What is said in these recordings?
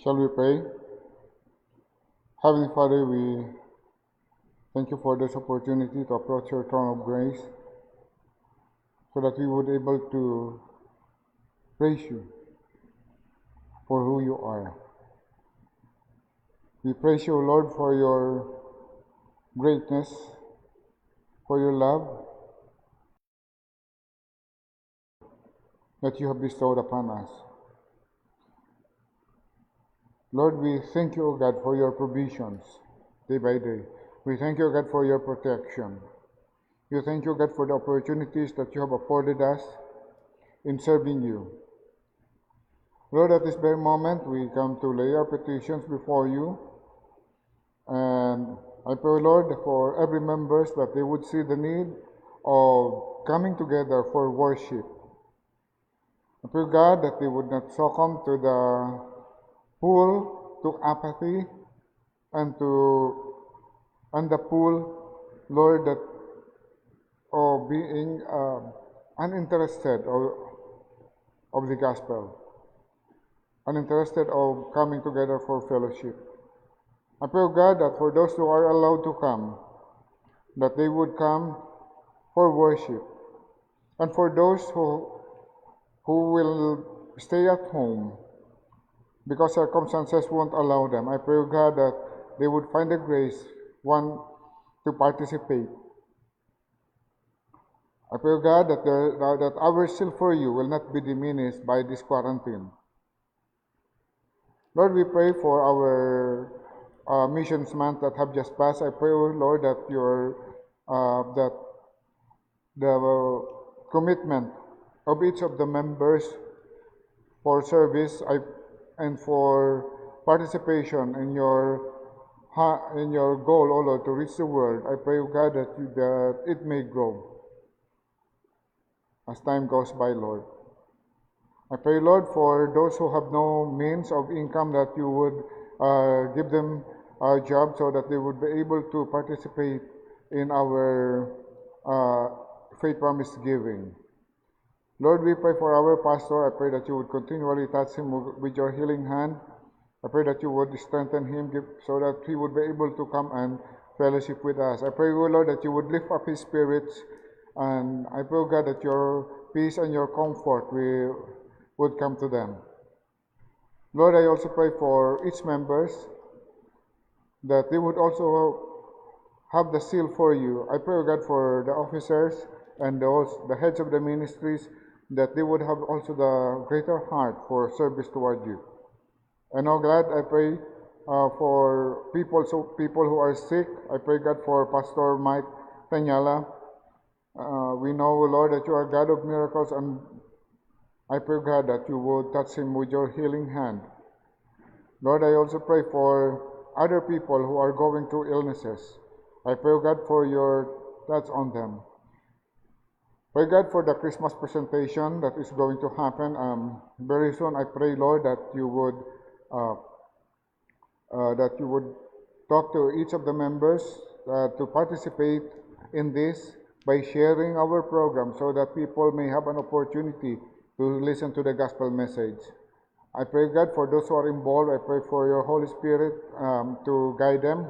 Shall we pray? Heavenly Father, we thank you for this opportunity to approach your throne of grace so that we would be able to praise you for who you are. We praise you, Lord, for your greatness, for your love that you have bestowed upon us. Lord, we thank you, O God, for your provisions day by day. We thank you, O God, for your protection. We thank you, O God, for the opportunities that you have afforded us in serving you. Lord, at this very moment, we come to lay our petitions before you. And I pray, Lord, for every members that they would see the need of coming together for worship. I pray, God, that they would not succumb to the pull to apathy and the pull, Lord, that of being uninterested of the gospel, uninterested of coming together for fellowship. I pray, God, that for those who are allowed to come, that they would come for worship. And for those who will stay at home because circumstances won't allow them, I pray, God, that they would find the grace, one, to participate. I pray, God, that our zeal for you will not be diminished by this quarantine. Lord, we pray for our missions month that have just passed. I pray, Lord, that that the commitment of each of the members for service and for participation in your goal, O Lord, to reach the world. I pray, God, that it may grow as time goes by, Lord. I pray, Lord, for those who have no means of income, that you would give them a job so that they would be able to participate in our faith promise giving. Lord, we pray for our pastor. I pray that you would continually touch him with your healing hand. I pray that you would strengthen him so that he would be able to come and fellowship with us. I pray, Lord, that you would lift up his spirits. And I pray, God, that your peace and your comfort would come to them. Lord, I also pray for each members that they would also have the zeal for you. I pray, God, for the officers and the heads of the ministries, that they would have also the greater heart for service toward you. And oh God, I pray for people who are sick. I pray, God, for Pastor Mike Tanyala. We know, Lord, that you are God of miracles, and I pray, God, that you would touch him with your healing hand. Lord, I also pray for other people who are going through illnesses. I pray, God, for your touch on them. Pray, God, for the Christmas presentation that is going to happen very soon. I pray, Lord, that you would talk to each of the members to participate in this by sharing our program so that people may have an opportunity to listen to the gospel message. I pray, God, for those who are involved. I pray for your Holy Spirit to guide them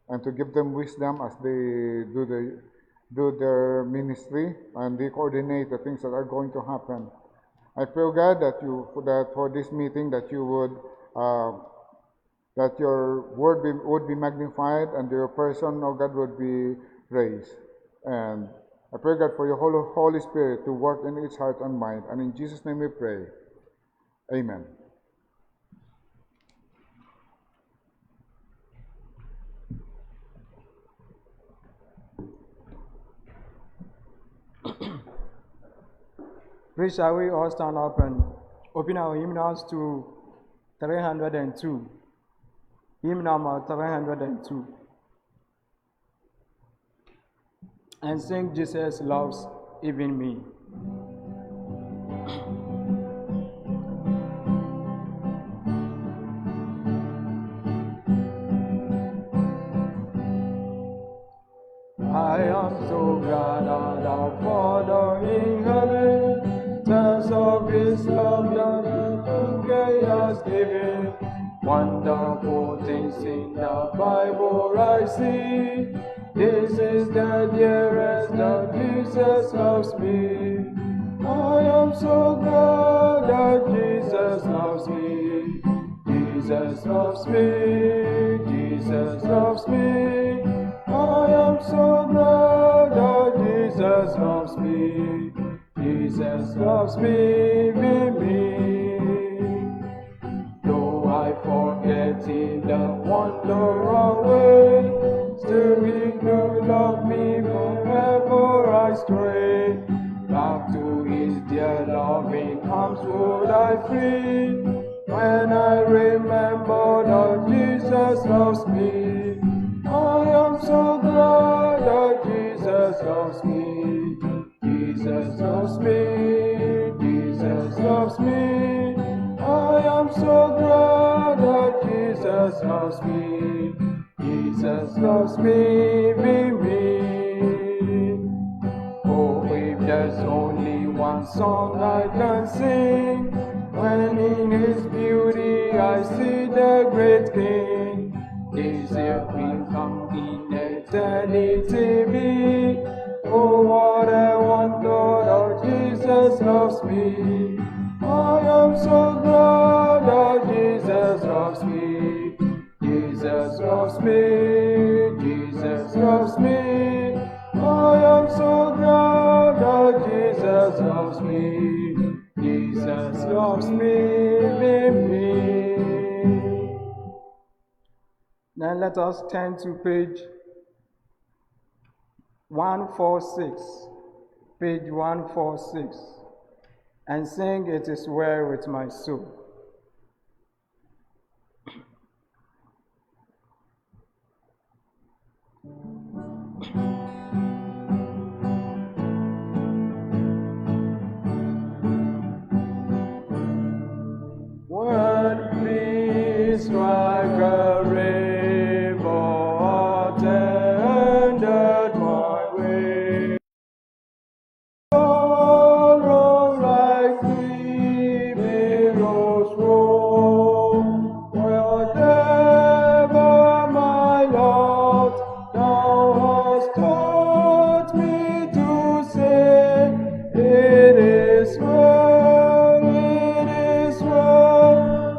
and to give them wisdom as they do their ministry and they coordinate the things that are going to happen. I pray, God, that for this meeting that you would that your word would be magnified and your person, oh God, would be praised. And I pray, God, for your Holy Spirit to work in each heart and mind. And in Jesus' name we pray. Amen. Please, shall we all stand up and open our hymnals to 302. Hymn number 302. And sing Jesus Loves Even Me. I am so glad that our Father in heaven tells of His love that He has given. One see. This is the dearest that Jesus loves me. I am so glad that Jesus loves me. Jesus loves me. Jesus loves me. I am so glad that Jesus loves me. Jesus loves me, Though I forget in the wonder away, still He do love me wherever I stray. Back to His dear loving arms would I flee, when I remember that Jesus loves me. I am so glad that Jesus loves me. Jesus loves me. Jesus loves me. I am so glad that Jesus loves me. Jesus loves me, Oh, if there's only one song I can sing, when in His beauty I see the great King, this year will come in eternity be. Oh, what a wonder that Jesus loves me. I am so glad that Jesus loves me. Jesus loves me. Jesus loves me. I am so glad that Jesus loves me. Jesus loves me. Then let us turn to page 146. Page 146. And sing "It Is Well With My Soul." When peace like a river attended my way, sorrow like me billows roll, whatever my lot, Thou hast taught me to say, it is well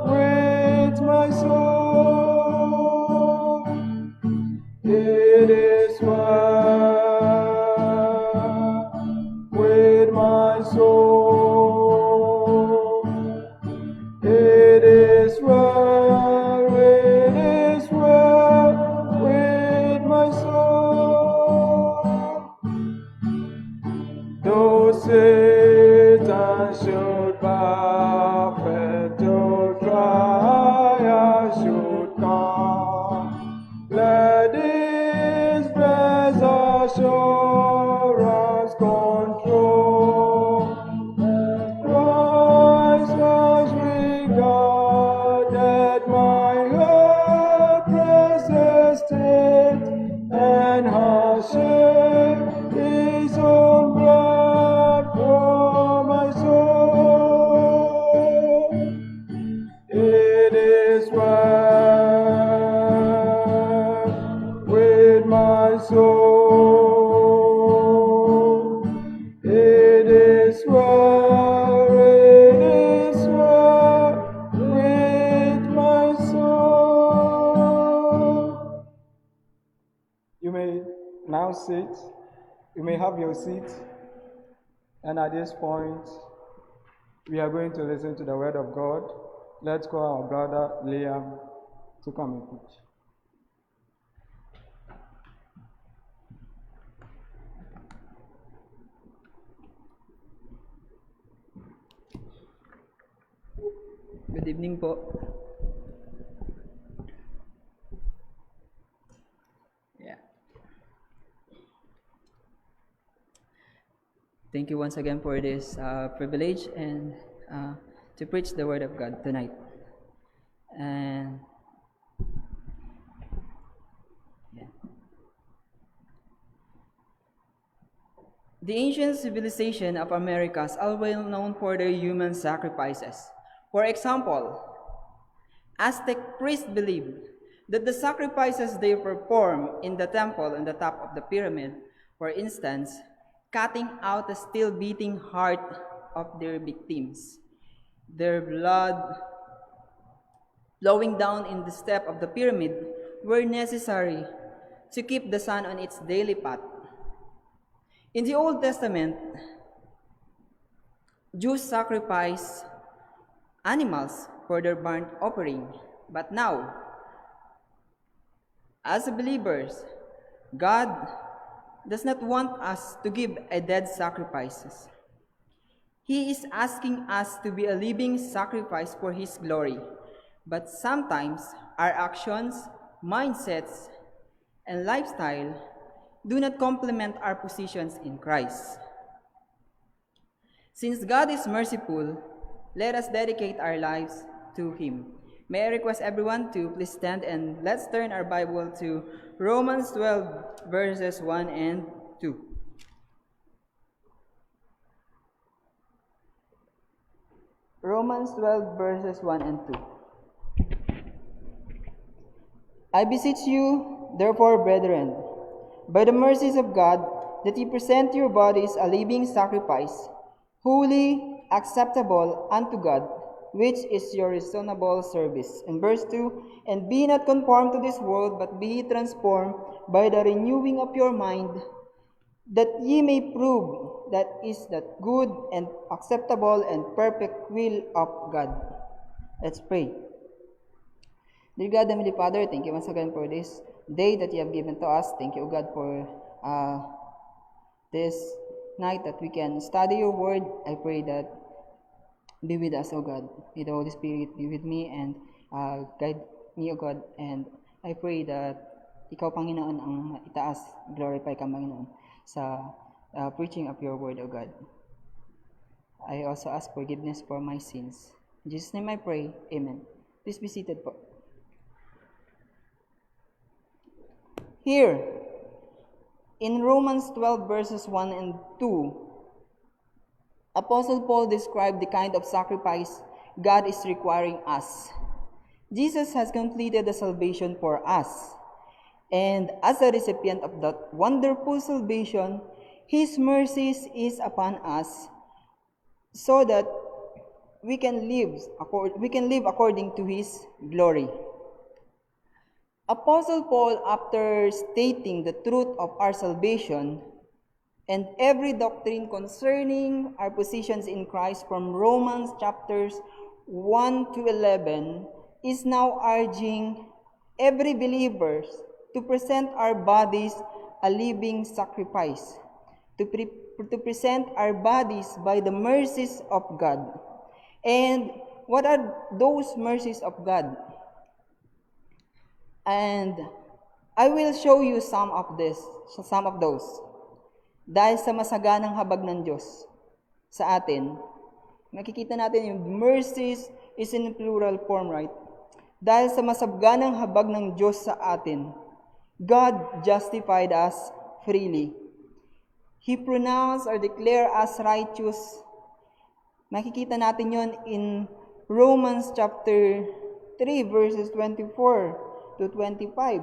with my soul. It is well with my soul. It is well with my soul. Though Satan should buffet, though trial should come, let His blessed assurance control. Christ has regarded my helpless estate, and has shed His own blood for my soul. It is well with my soul. It is well with my soul. You may now sit. You may have your seat. And at this point, we are going to listen to the word of God. Let's call our brother Liam to come and preach. Good evening po. Yeah. Thank you once again for this privilege and to preach the word of God tonight. And yeah. The ancient civilization of Americas are well known for their human sacrifices. For example, Aztec priests believed that the sacrifices they perform in the temple on the top of the pyramid, for instance, cutting out the still beating heart of their victims, their blood flowing down in the step of the pyramid, were necessary to keep the sun on its daily path. In the Old Testament, Jews sacrificed animals for their burnt offering. But now, as believers, God does not want us to give a dead sacrifices. He is asking us to be a living sacrifice for His glory. But sometimes our actions, mindsets, and lifestyle do not complement our positions in Christ. Since God is merciful, let us dedicate our lives to Him. May I request everyone to please stand and let's turn our Bible to Romans 12 verses 1 and 2. Romans 12 verses 1 and 2. I beseech you, therefore, brethren, by the mercies of God, that ye present your bodies a living sacrifice, holy, acceptable unto God, which is your reasonable service. In verse 2, and be not conformed to this world, but be ye transformed by the renewing of your mind, that ye may prove that is that good and acceptable and perfect will of God. Let's pray. Dear God, Heavenly Father, thank you once again for this day that you have given to us. Thank you, God, for this night that we can study your word. I pray that be with us, O God. May the Holy Spirit be with me and guide me, O God. And I pray that Ikaw, Panginoon, ang itaas, glorify ka, Panginoon, sa preaching of your word, O God. I also ask forgiveness for my sins. In Jesus' name I pray. Amen. Please be seated po. Here, in Romans 12 verses 1 and 2, Apostle Paul described the kind of sacrifice God is requiring us. Jesus has completed the salvation for us. And as a recipient of that wonderful salvation, His mercies is upon us so that we can live according to His glory. Apostle Paul, after stating the truth of our salvation and every doctrine concerning our positions in Christ from Romans chapters 1 to 11, is now urging every believer to present our bodies a living sacrifice, to present our bodies by the mercies of God. And what are those mercies of God? And I will show you some of those. Dahil sa masaganang habag ng Diyos sa atin, makikita natin yung mercies is in plural form, right? Dahil sa masaganang habag ng Diyos sa atin, God justified us freely. He pronounced or declared us righteous. Makikita natin yon in Romans chapter 3 verses 24 to 25.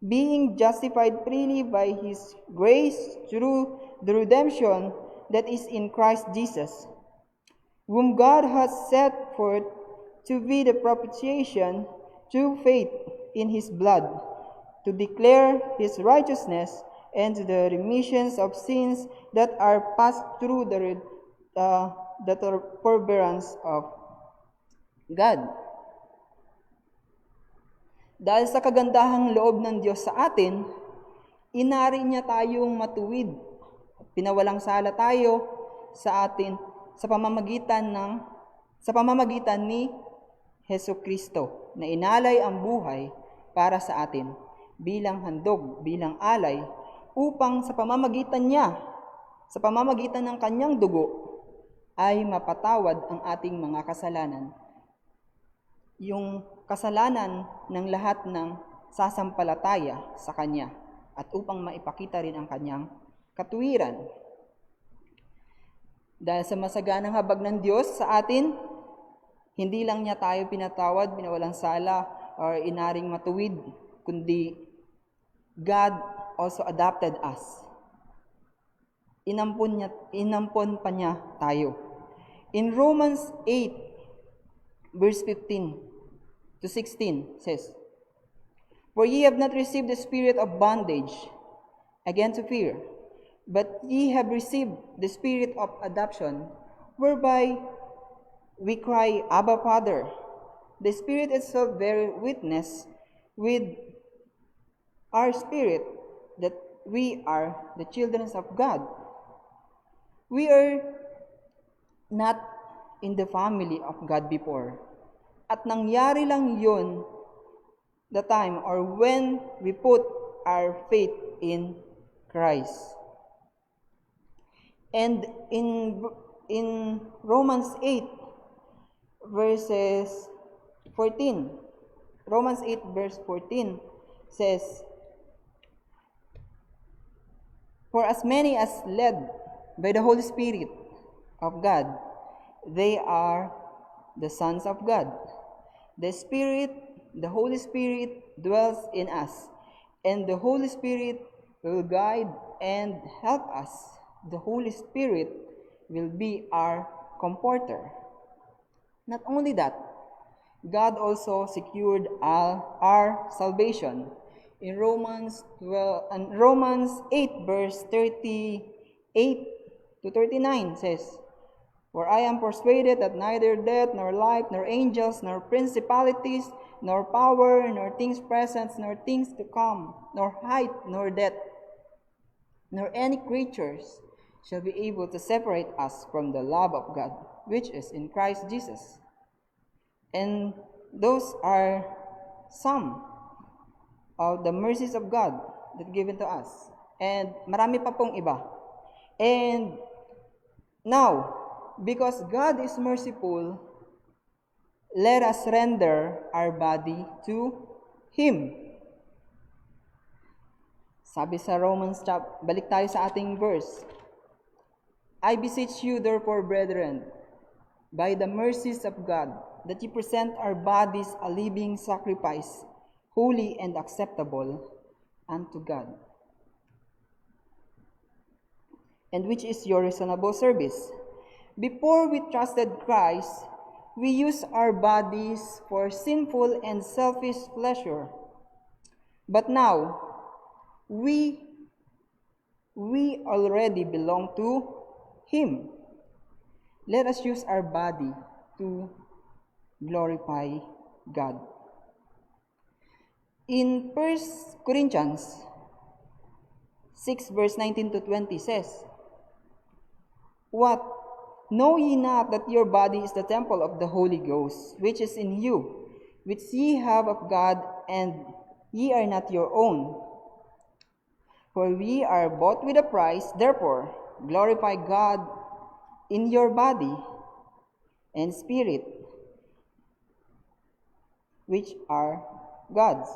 Being justified freely by His grace through the redemption that is in Christ Jesus, whom God has set forth to be the propitiation through faith in His blood, to declare His righteousness and the remissions of sins that are passed through the forbearance of God. Dahil sa kagandahang loob ng Diyos sa atin, inari niya tayong matuwid. Pinawalang sala tayo sa atin sa pamamagitan ni Hesukristo na inalay ang buhay para sa atin bilang handog, bilang alay, upang sa pamamagitan niya, sa pamamagitan ng kanyang dugo, ay mapatawad ang ating mga kasalanan. Yung kasalanan ng lahat ng sasampalataya sa Kanya at upang maipakita rin ang Kanyang katuwiran. Dahil sa masaganang habag ng Diyos sa atin, hindi lang niya tayo pinatawad, binawalang sala, or inaring matuwid, kundi God also adopted us. Inampon pa niya tayo. In Romans 8, verse 15 to 16 says, "For ye have not received the spirit of bondage again to fear, but ye have received the spirit of adoption, whereby we cry, Abba, Father. The Spirit itself bear witness with our spirit that we are the children of God." We are not in the family of God before. At nangyari lang yun the time or when we put our faith in Christ. And in Romans 8 verses 14, Romans 8 verse 14 says, "For as many as led by the Holy Spirit of God, they are the sons of God. The Holy Spirit dwells in us, and the Holy Spirit will guide and help us. The Holy Spirit will be our comforter." Not only that, God also secured our salvation. In Romans 8 verse 38 to 39 says, "For I am persuaded that neither death, nor life, nor angels, nor principalities, nor power, nor things present, nor things to come, nor height, nor depth, nor any creatures shall be able to separate us from the love of God, which is in Christ Jesus." And those are some of the mercies of God that given to us. And marami pa pong iba. And now, because God is merciful, let us render our body to Him. Sabi sa Romans, balik tayo sa ating verse. "I beseech you therefore, brethren, by the mercies of God, that ye present our bodies a living sacrifice, holy and acceptable unto God, and which is your reasonable service. Before we trusted Christ, we used our bodies for sinful and selfish pleasure. But now, we already belong to Him. Let us use our body to glorify God." In 1 Corinthians 6 verse 19 to 20 says, "What? Know ye not that your body is the temple of the Holy Ghost, which is in you, which ye have of God, and ye are not your own? For we are bought with a price, therefore glorify God in your body and spirit, which are God's."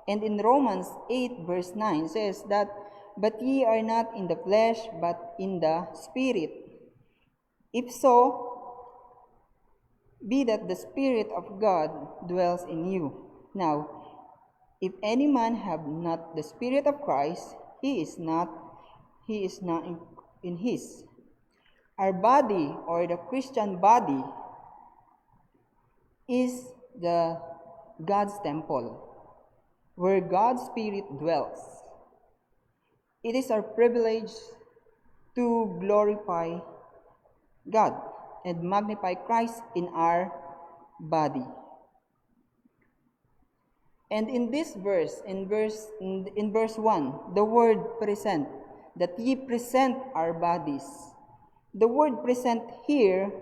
And in Romans 8 verse 9 says that, "But ye are not in the flesh, but in the Spirit. If so, be that the Spirit of God dwells in you. Now, if any man have not the Spirit of Christ, he is not in his." Our body, or the Christian body, is the God's temple, where God's Spirit dwells. It is our privilege to glorify God and magnify Christ in our body. And in this verse, in verse 1, the word present, that ye present our bodies. The word present here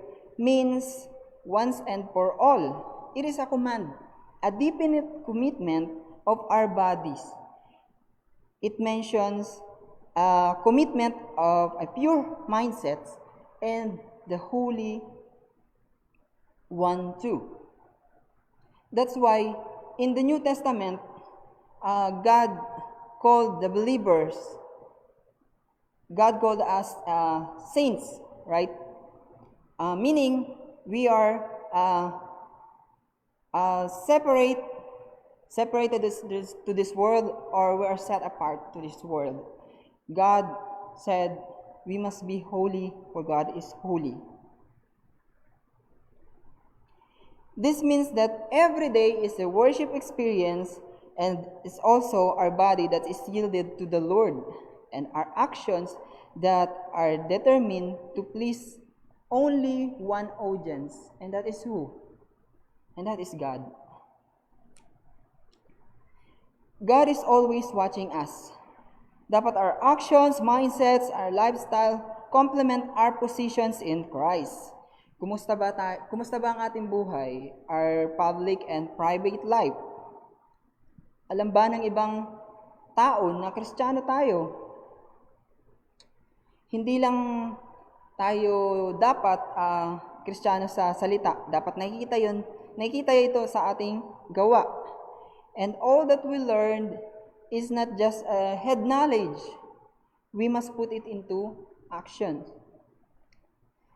means once and for all. It is a command, a definite commitment of our bodies. It mentions a commitment of a pure mindset and the Holy One too. That's why in the New Testament, God called the believers, God called us saints, right? Meaning we are separate separated to this world, or we are set apart to this world. God said we must be holy, for God is holy. This means that every day is a worship experience, and it's also our body that is yielded to the Lord, and our actions that are determined to please only one audience, and that is who? And that is God. God is always watching us. Dapat our actions, mindsets, our lifestyle complement our positions in Christ. Kumusta ba ang ating buhay? Our public and private life? Alam ba ng ibang tao na Kristiyano tayo? Hindi lang tayo dapat Kristiyano sa salita. Dapat nakikita ito sa ating gawa. And all that we learned is not just head knowledge. We must put it into action.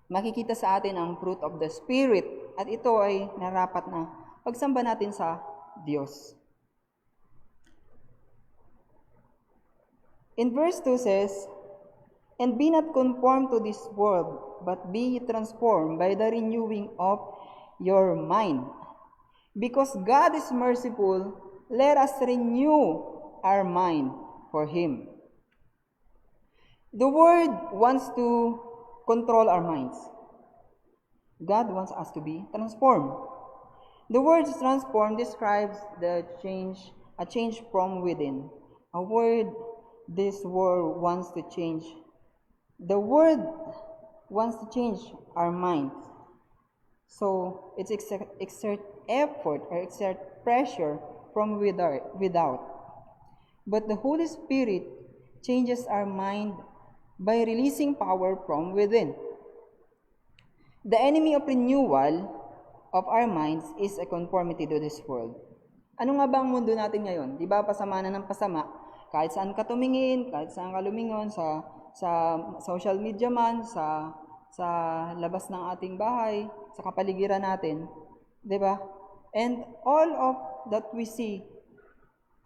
Makikita sa atin ang fruit of the Spirit, at ito ay narapat na pagsamba natin sa Diyos. In verse 2 says, "And be not conformed to this world, but be transformed by the renewing of your mind. Because God is merciful, let us renew our mind for Him." The Word wants to control our minds. God wants us to be transformed. The word transform describes a change from within. This word wants to change. The word wants to change our minds. So it's exert effort or exert pressure from without. But the Holy Spirit changes our mind by releasing power from within. The enemy of renewal of our minds is a conformity to this world. Ano nga ba ang mundo natin ngayon? Di ba pasama na ng pasama? Kahit saan ka tumingin, kahit saan ka lumingon, sa social media man, sa labas ng ating bahay, sa kapaligiran natin. Di ba? And all of that we see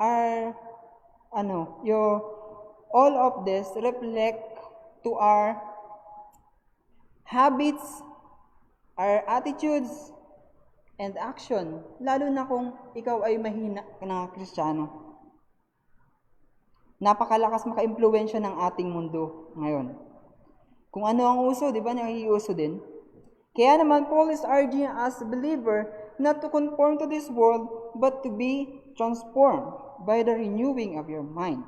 are, all of this reflect to our habits, our attitudes, and action. Lalo na kung ikaw ay mahina na Kristiyano. Napakalakas maka-impluwensya ng ating mundo ngayon. Kung ano ang uso, di ba, nakikiuso din? Kaya naman, Paul is urging us, believer, not to conform to this world, but to be transformed by the renewing of your mind.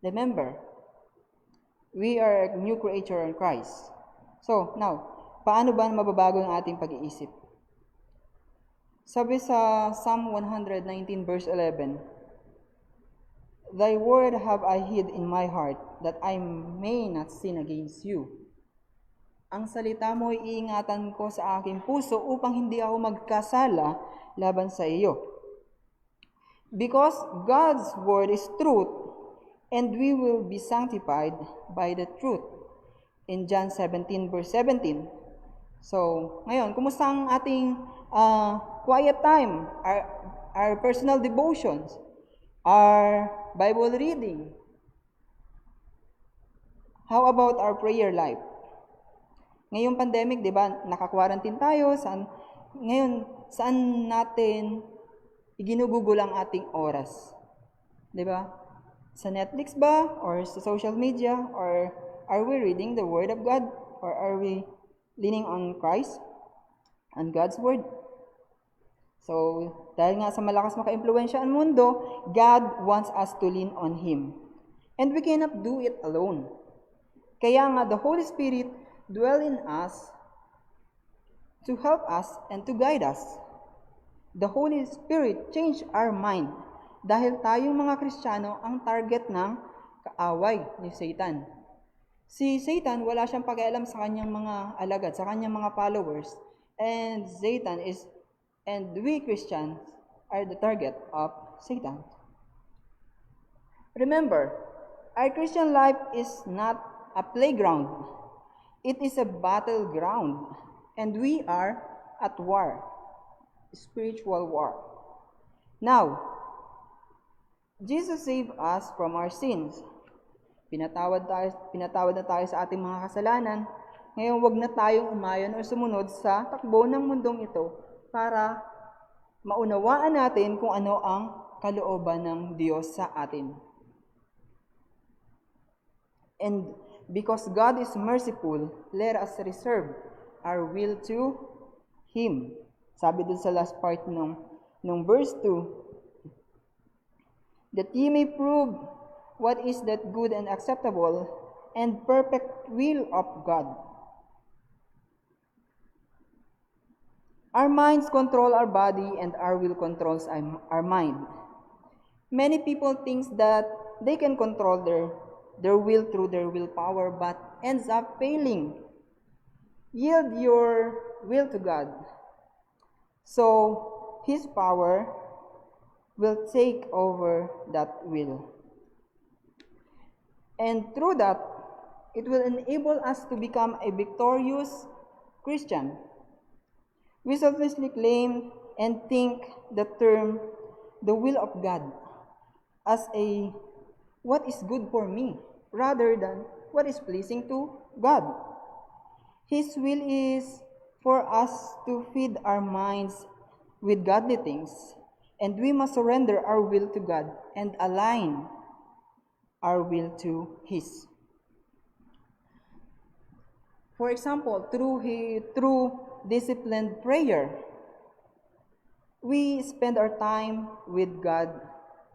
Remember, we are a new creature in Christ. So, now, paano ba mababago ang ating pag-iisip? Sabi sa Psalm 119 verse 11, "Thy word have I hid in my heart, that I may not sin against you." Ang salita mo ay iingatan ko sa aking puso upang hindi ako magkasala laban sa iyo. Because God's word is truth, and we will be sanctified by the truth. In John 17 verse 17. So, ngayon, kumusta ang ating quiet time, our personal devotions, our Bible reading? How about our prayer life? Ngayong pandemic, di ba, naka-quarantine tayo. Saan natin iginugugol ang ating oras? Di ba? Sa Netflix ba? Or sa social media? Or are we reading the Word of God? Or are we leaning on Christ? On God's Word? So, dahil nga sa malakas maka-impluwensya ang mundo, God wants us to lean on Him. And we cannot do it alone. Kaya nga, the Holy Spirit dwell in us to help us and to guide us. The Holy Spirit change our mind dahil tayong mga Kristiyano ang target ng kaaway ni Satan. Si Satan, wala siyang pakialam sa kanyang mga alagad, sa kanyang mga followers. And we Christians are the target of Satan. Remember, our Christian life is not a playground. It is a battleground. And we are at war, spiritual war. Now, Jesus saved us from our sins. Pinatawad na tayo sa ating mga kasalanan. Ngayon, wag na tayong umayon o sumunod sa takbo ng mundong ito para maunawaan natin kung ano ang kalooban ng Diyos sa atin. And because God is merciful, let us reserve our will to Him. Sabi dun sa last part ng verse 2, that ye may prove what is that good and acceptable and perfect will of God. Our minds control our body and our will controls our mind. Many people think that they can control their will through their willpower but ends up failing. Yield your will to God, so His power will take over that will. And through that, it will enable us to become a victorious Christian. We selflessly claim and think the term, the will of God, as a what is good for me, rather than what is pleasing to God. His will is for us to feed our minds with godly things, and we must surrender our will to God and align our will to His. For example, through disciplined prayer, we spend our time with God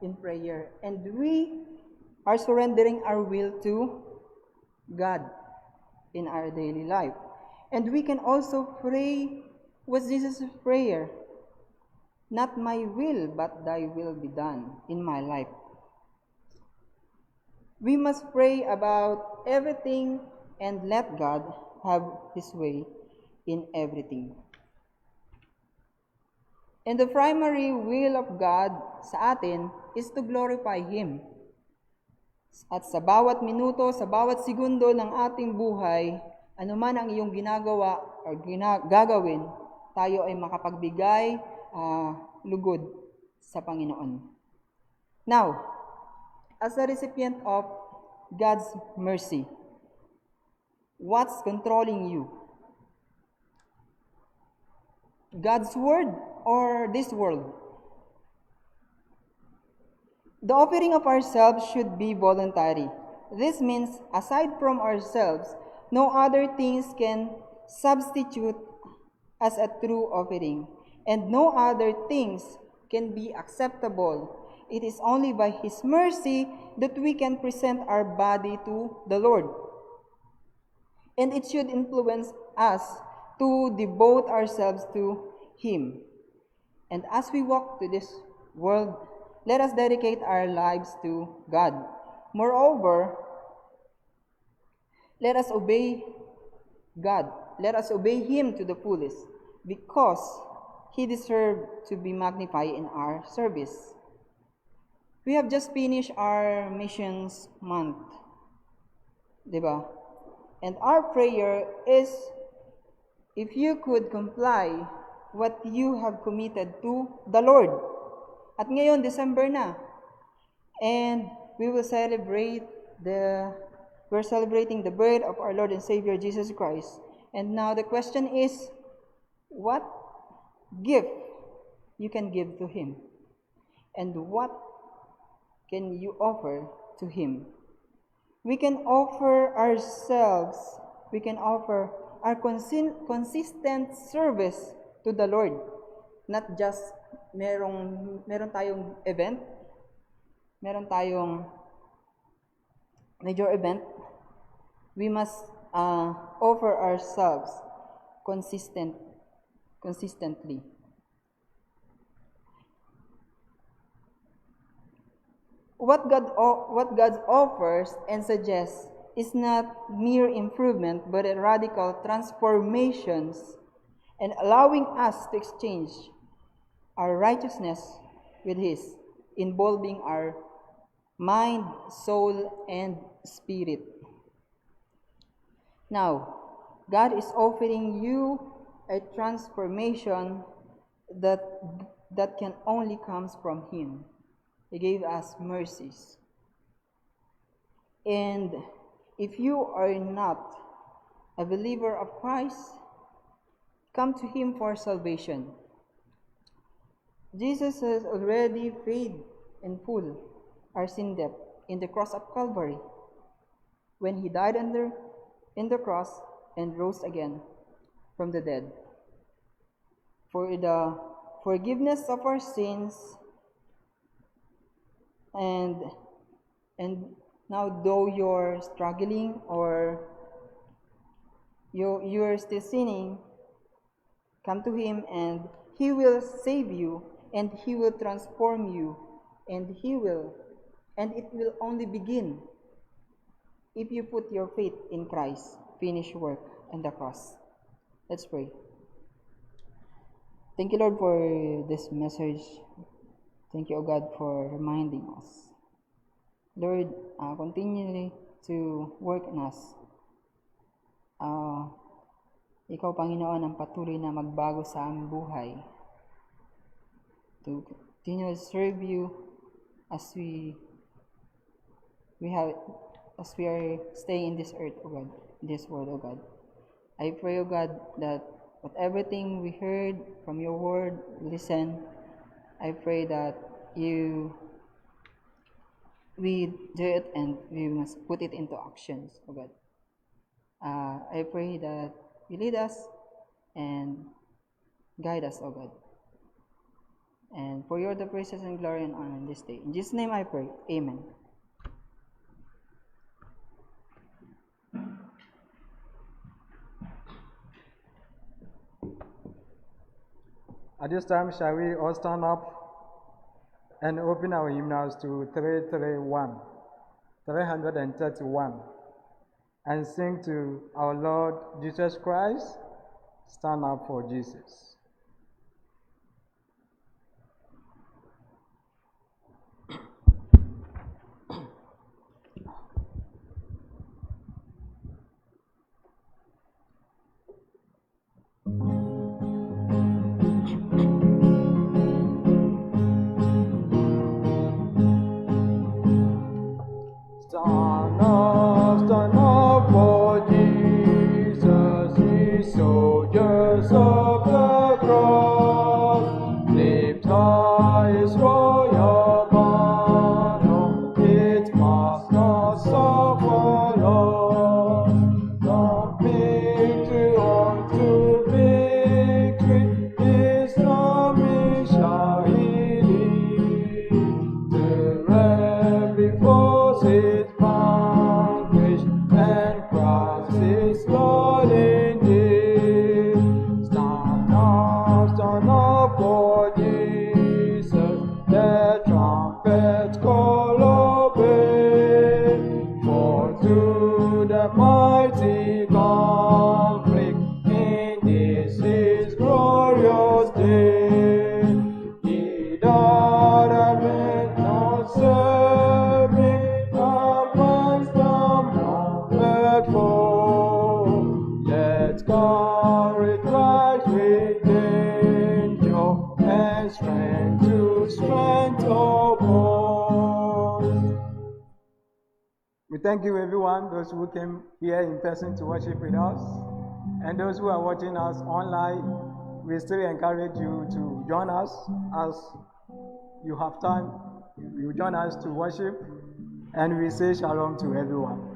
in prayer, and we are surrendering our will to God in our daily life. And we can also pray what Jesus' prayer, not my will, but thy will be done in my life. We must pray about everything and let God have His way in everything. And the primary will of God sa atin is to glorify Him. At sa bawat minuto, sa bawat segundo ng ating buhay, anuman ang iyong ginagawa o gagawin, tayo ay makapagbigay lugod sa Panginoon. Now, as a recipient of God's mercy, what's controlling you? God's word or this world? The offering of ourselves should be voluntary. This means, aside from ourselves, no other things can substitute as a true offering, and no other things can be acceptable. It is only by His mercy that we can present our body to the Lord. And it should influence us to devote ourselves to Him. And as we walk to this world, let us dedicate our lives to God. Moreover, let us obey God. Let us obey Him to the fullest, because He deserves to be magnified in our service. We have just finished our missions month, diba? And our prayer is, if you could comply what you have committed to the Lord. At ngayon, December na. And we're celebrating the birth of our Lord and Savior Jesus Christ. And now the question is, what gift you can give to Him? And what can you offer to Him? We can offer ourselves, we can offer our consistent service to the Lord. Not just meron tayong event, meron tayong major event, we must offer ourselves consistently. What God offers and suggests is not mere improvement, but a radical transformations, and allowing us to exchange our righteousness with His, involving our mind, soul, and spirit. Now, God is offering you a transformation that that can only comes from Him. He gave us mercies. And if you are not a believer of Christ, come to Him for salvation. Jesus has already paid in full our sin debt in the cross of Calvary when He died in the cross and rose again from the dead. For the forgiveness of our sins, and now though you're struggling or you're still sinning, come to Him and He will save you, and He will transform you, and it will only begin if you put your faith in Christ's finished work on the cross. Let's pray. Thank you, Lord, for this message. Thank you, O God, for reminding us. Lord, continue to work in us. Ikaw, Panginoon, ang patuloy na magbago sa aming buhay. To continue to serve you as we are staying in this earth, O God, in this world, O God. I pray, O God, that with everything we heard from your word, listen, I pray that we do it and we must put it into actions, O God. I pray that you lead us and guide us, O God. And for your the praises and glory and honor in this day. In Jesus' name I pray. Amen. At this time, shall we all stand up and open our hymnals to 331, and sing to our Lord Jesus Christ, stand up for Jesus. Stand up for Jesus, ye soldiers of the cross. Lift high His royal banner, it must not suffer loss. From victory unto victory, His army shall He lead. The rebel foes is vanquished, and Christ is Lord indeed. Stand up for Jesus, the trumpets call obey. For to the mighty conflict in this His glorious day, He that hath not serving amongst the numbered foe. Let's carry Christ with danger and strength to strength upon. We thank you, everyone, those who came here in person to worship with us, and those who are watching us online. We still encourage you to join us as you have time. You join us to worship, and we say shalom to everyone.